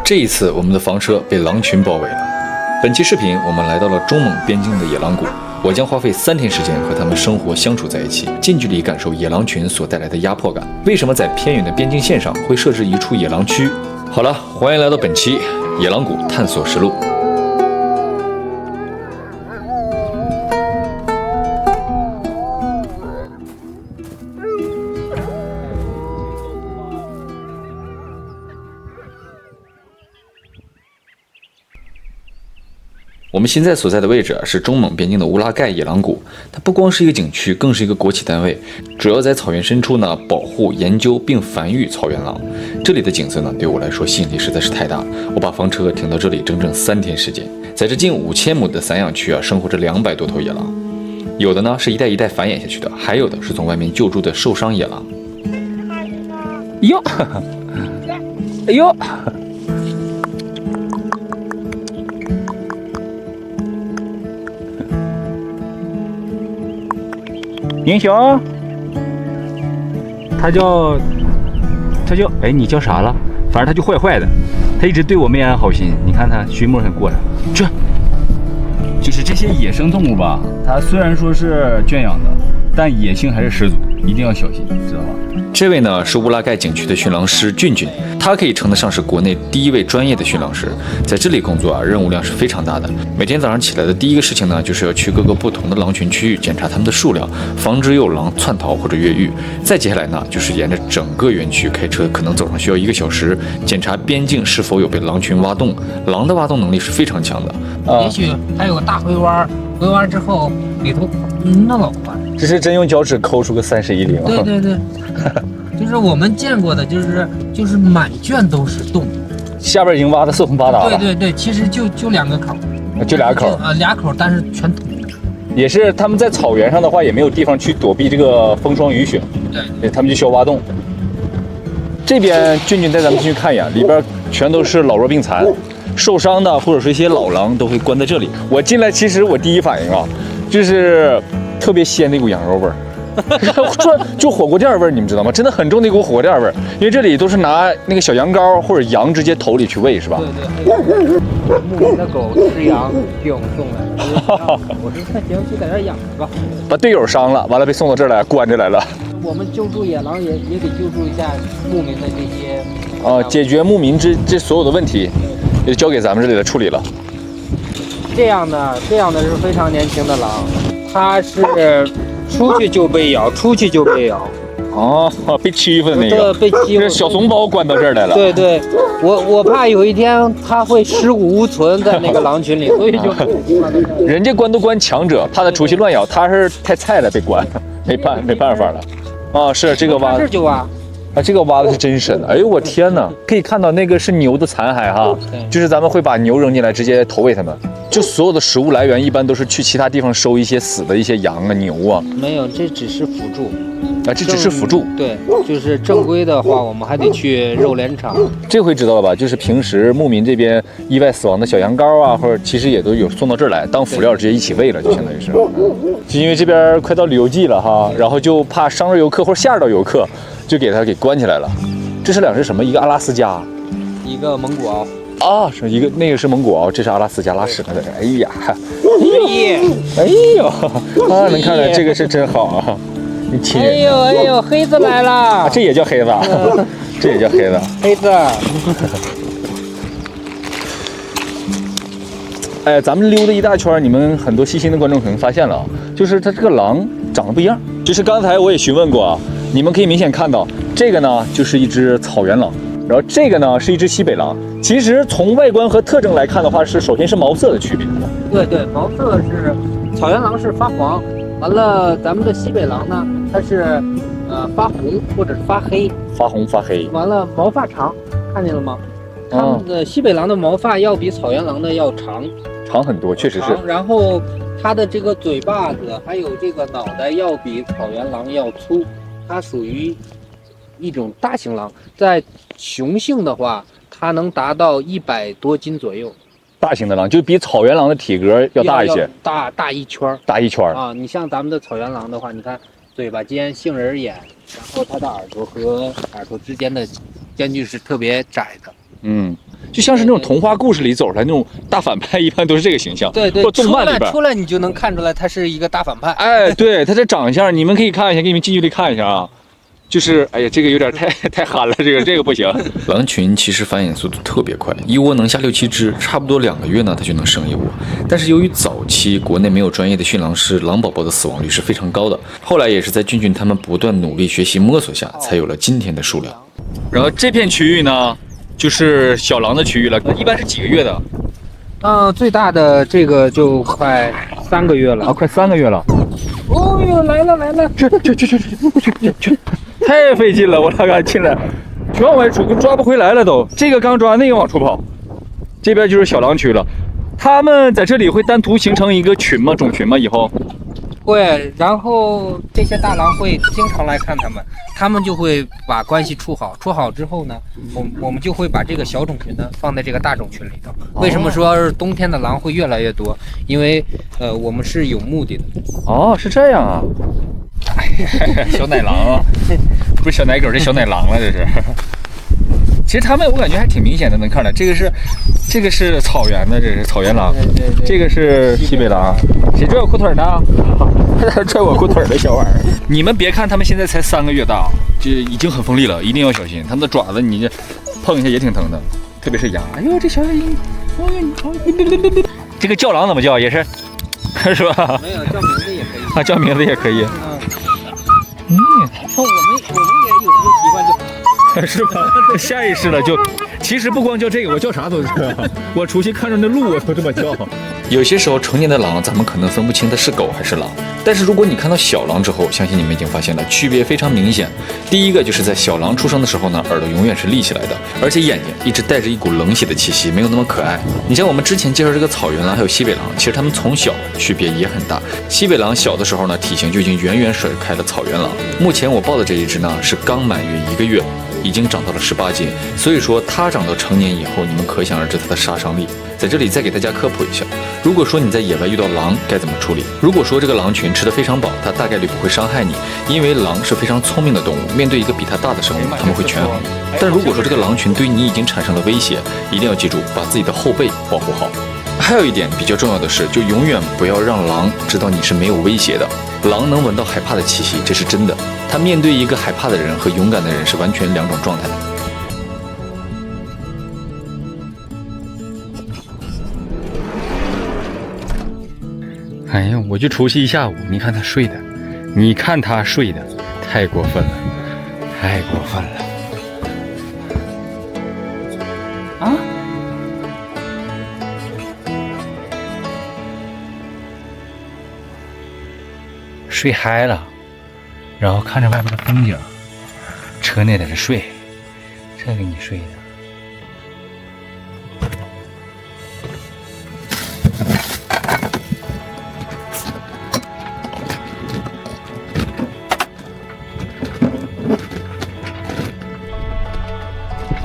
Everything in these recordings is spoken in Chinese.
这一次，我们的房车被狼群包围了。本期视频，我们来到了中蒙边境的野狼谷，我将花费3天时间和他们生活相处在一起，近距离感受野狼群所带来的压迫感。为什么在偏远的边境线上会设置一处野狼区？好了，欢迎来到本期野狼谷探索实录。我们现在所在的位置是中蒙边境的乌拉盖野狼谷，它不光是一个景区，更是一个国企单位，主要在草原深处呢保护、研究并繁育草原狼。这里的景色呢对我来说吸引力实在是太大了，我把房车停到这里整整3天时间。在这近5000亩的散养区生活着200多头野狼，有的呢是一代一代繁衍下去的，还有的是从外面救助的受伤野狼。哟，哎呦！英雄，他叫，哎，你叫啥了？反正他就坏坏的，他一直对我没安好心。你看他徐沫很过来，就是这些野生动物吧，它虽然说是圈养的，但野性还是十足，一定要小心，知道吧？这位呢是乌拉盖景区的驯狼师俊俊，他可以称得上是国内第一位专业的驯狼师。在这里工作任务量是非常大的。每天早上起来的第一个事情呢，就是要去各个不同的狼群区域检查它们的数量，防止有狼窜逃或者越狱。再接下来呢，就是沿着整个园区开车，可能走上需要1个小时，检查边境是否有被狼群挖洞。狼的挖洞能力是非常强的，也许还有个大回弯，回弯之后里头那老宽。这是真用脚趾抠出个31厘吗？对对对，就是我们见过的，就是满圈都是洞，下边已经挖得四通八达了。对对对，其实就2个口，就俩口，俩口，但是全通。也是他们在草原上的话，也没有地方去躲避这个风霜雨雪，对，他们就需要挖洞。这边俊俊带咱们进去看一眼，里边全都是老弱病残、受伤的，或者是一些老狼都会关在这里。我进来，其实我第一反应就是特别鲜的一股羊肉味儿。就火锅店味儿，你们知道吗？真的很重的一股火锅店味儿，因为这里都是拿那个小羊羔或者羊直接头里去喂，是吧？对对。牧民的狗吃羊给我们送来的，我说那行，就在这儿养着吧。把队友伤了，完了被送到这儿来关着来了。我们救助野狼也得救助一下牧民的这些解决牧民这所有的问题，也交给咱们这里来处理了。这样的是非常年轻的狼，它是。出去就被咬，哦，被欺负的那个，被欺负，这小怂包关到这儿来了。对对，我怕有一天他会尸骨无存在那个狼群里，所以就人家关都关强者，怕他出去乱咬，他是太菜了被关，没办法了。是这个挖，这就挖。这个挖的是真深，哎呦我天哪！可以看到那个是牛的残骸哈，就是咱们会把牛扔进来直接投喂它们。就所有的食物来源一般都是去其他地方收一些死的一些羊牛啊。没有，这只是辅助。这只是辅助。对，就是正规的话，我们还得去肉联厂。这回知道了吧？就是平时牧民这边意外死亡的小羊羔或者其实也都有送到这儿来当辅料，直接一起喂了，就相当于是。就因为这边快到旅游季了哈，然后就怕伤着游客或者吓着到游客。就给它给关起来了。这是2只什么？一个阿拉斯加，一个蒙古獒。是一个那个是蒙古獒，这是阿拉斯加拉屎呢在这。哎呀，哎呦，能看出来这个是真好啊！你亲人。哎呦，黑子来了。这也叫黑子，这也叫黑子。黑子。哎，咱们溜达一大圈，你们很多细心的观众可能发现了就是它这个狼长得不一样。就是刚才我也询问过你们可以明显看到，这个呢就是一只草原狼，然后这个呢是一只西北狼。其实从外观和特征来看的话，首先是毛色的区别。对，毛色是草原狼是发黄，完了咱们的西北狼呢，它是发红或者是发黑。发红发黑。完了毛发长，看见了吗？它们的西北狼的毛发要比草原狼的要长很多，确实是。然后它的这个嘴巴子还有这个脑袋要比草原狼要粗。它属于一种大型狼，在雄性的话，它能达到100多斤左右。大型的狼就比草原狼的体格要大一些，大一圈，大一圈啊！你像咱们的草原狼的话，你看嘴巴尖、杏仁眼，然后它的耳朵和耳朵之间的间距是特别窄的。就像是那种童话故事里走出来那种大反派，一般都是这个形象。对，或动漫里边出来你就能看出来他是一个大反派。哎，对，他这长相你们可以看一下，给你们近距离看一下啊。就是哎呀，这个有点太憨了，这个不行。狼群其实繁衍速度特别快，一窝能下6、7只，差不多2个月呢，它就能生一窝。但是由于早期国内没有专业的驯狼师，狼宝宝的死亡率是非常高的。后来也是在俊俊他们不断努力学习摸索下，才有了今天的数量。然后这片区域呢，就是小狼的区域了，一般是几个月的？最大的这个就快3个月了啊，快3个月了。哦呦，来了！去！太费劲了，我老赶进来，全往外出，抓不回来了都。这个刚抓，那个往出跑。这边就是小狼区了。他们在这里会单独形成一个群吗？种群吗？以后？会，然后这些大狼会经常来看他们就会把关系处好，处好之后呢，我们就会把这个小种群呢放在这个大种群里头。为什么说是冬天的狼会越来越多？因为我们是有目的的。哦，是这样啊。小奶狼啊，不是小奶狗，这小奶狼了，这是。其实他们我感觉还挺明显的，能看出来，这个是草原的，这是草原狼，对，这个是西北狼。谁拽我裤腿呢？拽我裤腿的小玩意儿。你们别看他们现在才3个月大，这已经很锋利了，一定要小心。他们的爪子你这碰一下也挺疼的，特别是牙。哎呦，这小鹰，这个叫狼怎么叫？也是，是吧？没有，叫名字也可以。啊，叫名字也可以。我们也有这个习惯是吧？下意识的就，其实不光叫这个，我叫啥都是。我出去看着那鹿，我都这么叫。有些时候成年的狼，咱们可能分不清它是狗还是狼，但是如果你看到小狼之后，相信你们已经发现了区别非常明显。第一个就是在小狼出生的时候呢，耳朵永远是立起来的，而且眼睛一直带着一股冷血的气息，没有那么可爱。你像我们之前介绍这个草原狼还有西北狼，其实它们从小区别也很大。西北狼小的时候呢，体型就已经远远甩开了草原狼。目前我抱的这一只呢，是刚满月1个月。已经长到了18斤，所以说它长到成年以后，你们可想而知它的杀伤力。在这里再给大家科普一下，如果说你在野外遇到狼该怎么处理？如果说这个狼群吃得非常饱，它大概率不会伤害你，因为狼是非常聪明的动物，面对一个比它大的生物，它们会权衡。但如果说这个狼群对你已经产生了威胁，一定要记住把自己的后背保护好。还有一点比较重要的是，就永远不要让狼知道你是没有威胁的。狼能闻到害怕的气息，这是真的。它面对一个害怕的人和勇敢的人是完全2种状态。哎呀，我就出去一下午，你看他睡的，太过分了，太过分了。啊？睡嗨了，然后看着外边的风景，车内在这睡，这给你睡的。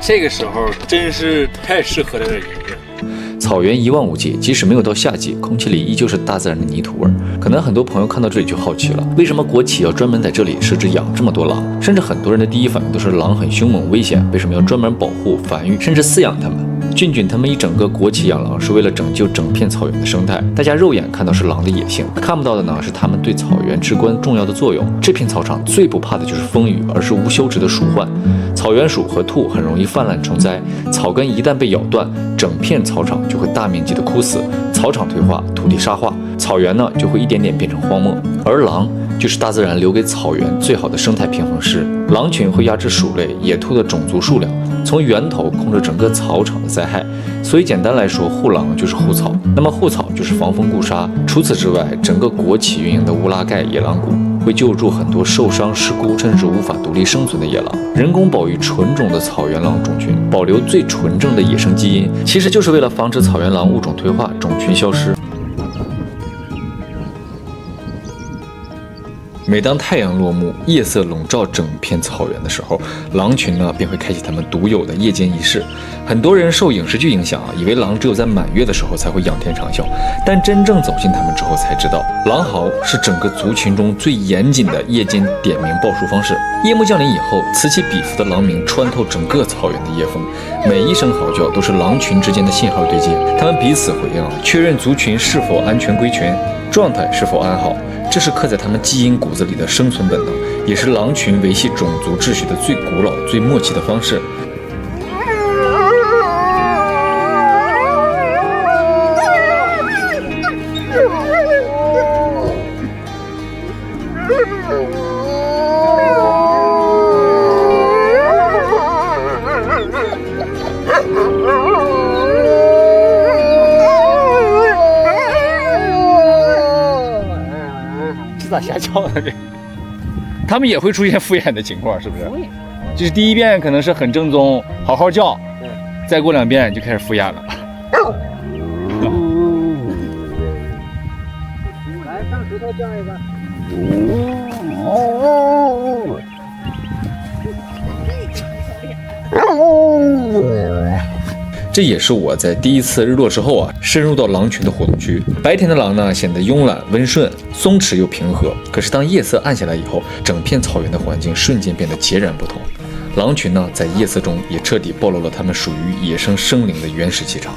这个时候真是太适合在这儿营业。草原一望无际，即使没有到夏季，空气里依旧是大自然的泥土味儿。可能很多朋友看到这里就好奇了，为什么国企要专门在这里设置养这么多狼？甚至很多人的第一反应都是狼很凶猛危险，为什么要专门保护、繁育，甚至饲养它们？俊俊他们一整个国企养狼是为了拯救整片草原的生态。大家肉眼看到是狼的野性，看不到的呢是它们对草原至关重要的作用。这片草场最不怕的就是风雨，而是无休止的鼠患。草原鼠和兔很容易泛滥成灾，草根一旦被咬断，整片草场就会大面积的枯死，草场退化，土地沙化，草原呢就会一点点变成荒漠。而狼就是大自然留给草原最好的生态平衡师。狼群会压制鼠类、野兔的种族数量，从源头控制整个草场的灾害。所以简单来说，护狼就是护草，那么护草就是防风固沙。除此之外，整个国企运营的乌拉盖野狼谷会救助很多受伤、失孤甚至无法独立生存的野狼，人工保育纯种的草原狼种群，保留最纯正的野生基因，其实就是为了防止草原狼物种退化、种群消失。每当太阳落幕，夜色笼罩整片草原的时候，狼群呢便会开启他们独有的夜间仪式。很多人受影视剧影响以为狼只有在满月的时候才会仰天长啸，但真正走进他们之后才知道，狼嚎是整个族群中最严谨的夜间点名报数方式。夜幕降临以后，此起彼伏的狼鸣穿透整个草原的夜风，每一声嚎叫都是狼群之间的信号对接，他们彼此回应，确认族群是否安全归全，状态是否安好。这是刻在他们基因骨子里的生存本能，也是狼群维系种族秩序的最古老、最默契的方式。咋瞎叫呢？这，他们也会出现敷衍的情况，是不是？就是第一遍可能是很正宗，好好叫，再过2遍就开始敷衍了。来，上石头叫一个。这也是我在第一次日落之后深入到狼群的活动区。白天的狼呢显得慵懒温顺，松弛又平和。可是当夜色暗下来以后，整片草原的环境瞬间变得截然不同。狼群呢在夜色中也彻底暴露了它们属于野生生灵的原始气场。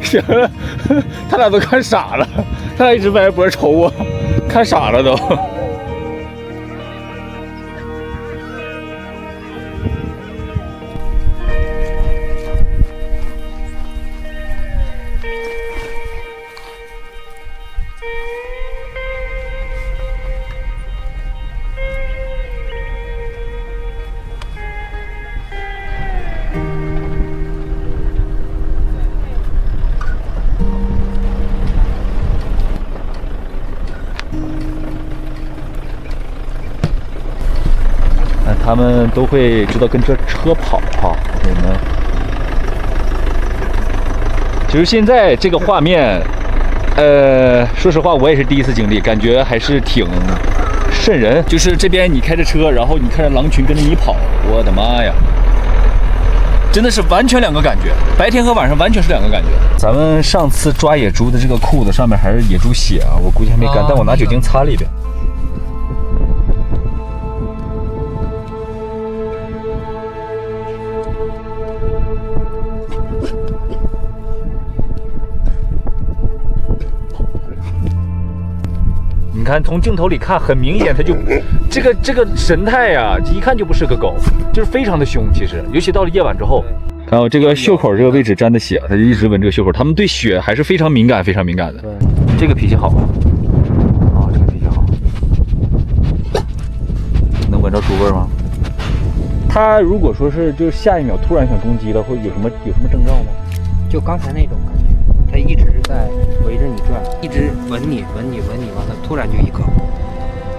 行了，他俩都看傻了，他俩一直歪着脖瞅我，看傻了都。他们都会知道跟着车跑哈，我们其实现在这个画面，说实话我也是第一次经历，感觉还是挺瘆人。就是这边你开着车，然后你看着狼群跟着你跑，我的妈呀，真的是完全2个感觉，白天和晚上完全是2个感觉。咱们上次抓野猪的这个裤子上面还是野猪血啊，我估计还没干，但我拿酒精擦了一遍。你看，从镜头里看，很明显，它就这个神态呀，一看就不是个狗，就是非常的凶。其实，尤其到了夜晚之后，看我这个袖口这个位置沾的血，它就一直闻这个袖口。它们对血还是非常敏感，非常敏感的。这个脾气好啊，这个脾气好。能闻着猪味吗？它如果说是就是下一秒突然想攻击了，会有什么征兆吗？就刚才那种感觉，它一直在围着你转，一直闻你，完了突然就一口。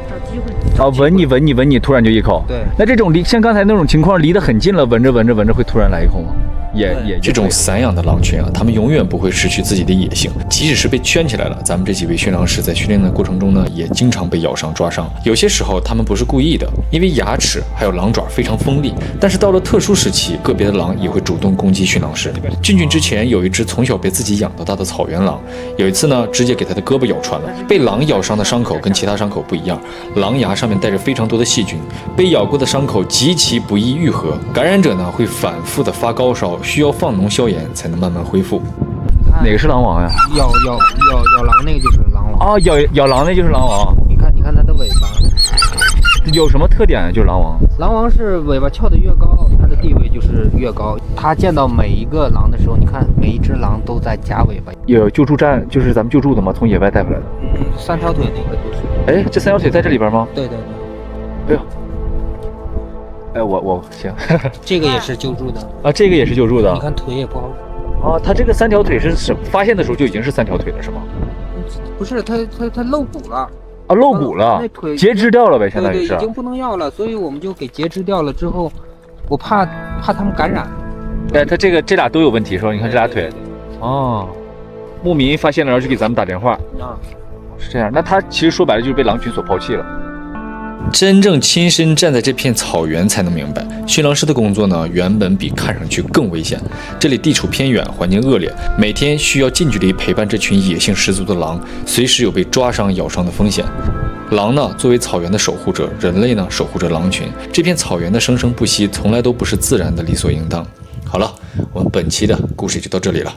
找机会。啊，闻你，突然就一口。对。那这种像刚才那种情况，离得很近了，闻着会突然来一口吗？也这种散养的狼群啊，它们永远不会失去自己的野性，即使是被圈起来了，咱们这几位驯狼师在训练的过程中呢，也经常被咬伤抓伤。有些时候它们不是故意的，因为牙齿还有狼爪非常锋利。但是到了特殊时期，个别的狼也会主动攻击驯狼师。俊之前有一只从小被自己养到大的草原狼，有一次呢，直接给他的胳膊咬穿了。被狼咬伤的伤口跟其他伤口不一样，狼牙上面带着非常多的细菌，被咬过的伤口极其不易愈合，感染者呢会反复的发高烧，需要放脓消炎才能慢慢恢复。哪个是狼王呀？咬狼那个就是狼王啊，咬狼那就是狼王。你看它的尾巴有什么特点啊？就是狼王。狼王是尾巴翘得越高，它的地位就是越高。它见到每一个狼的时候，你看每一只狼都在夹尾巴。有救助站，就是咱们救助的吗？从野外带回来的。3条腿那个就是。哎，这3条腿在这里边吗？对。哎呦。哎，我行，这个也是救助的啊，这个也是救助的。你看腿也不好啊，它这个3条腿是发现的时候就已经是3条腿了，是吗？不是，它露骨了啊，露骨了那，腿截肢掉了呗，相当于是对对，已。经不能要了，所以我们就给截肢掉了之后，我怕他们感染。哎，他这俩都有问题是吧？你看这俩腿。哦，牧民发现了，然后就给咱们打电话。啊，是这样，那他其实说白了就是被狼群所抛弃了。真正亲身站在这片草原才能明白，驯狼师的工作呢，原本比看上去更危险。这里地处偏远，环境恶劣，每天需要近距离陪伴这群野性十足的狼，随时有被抓伤、咬伤的风险。狼呢，作为草原的守护者，人类呢，守护着狼群。这片草原的生生不息，从来都不是自然的理所应当。好了，我们本期的故事就到这里了。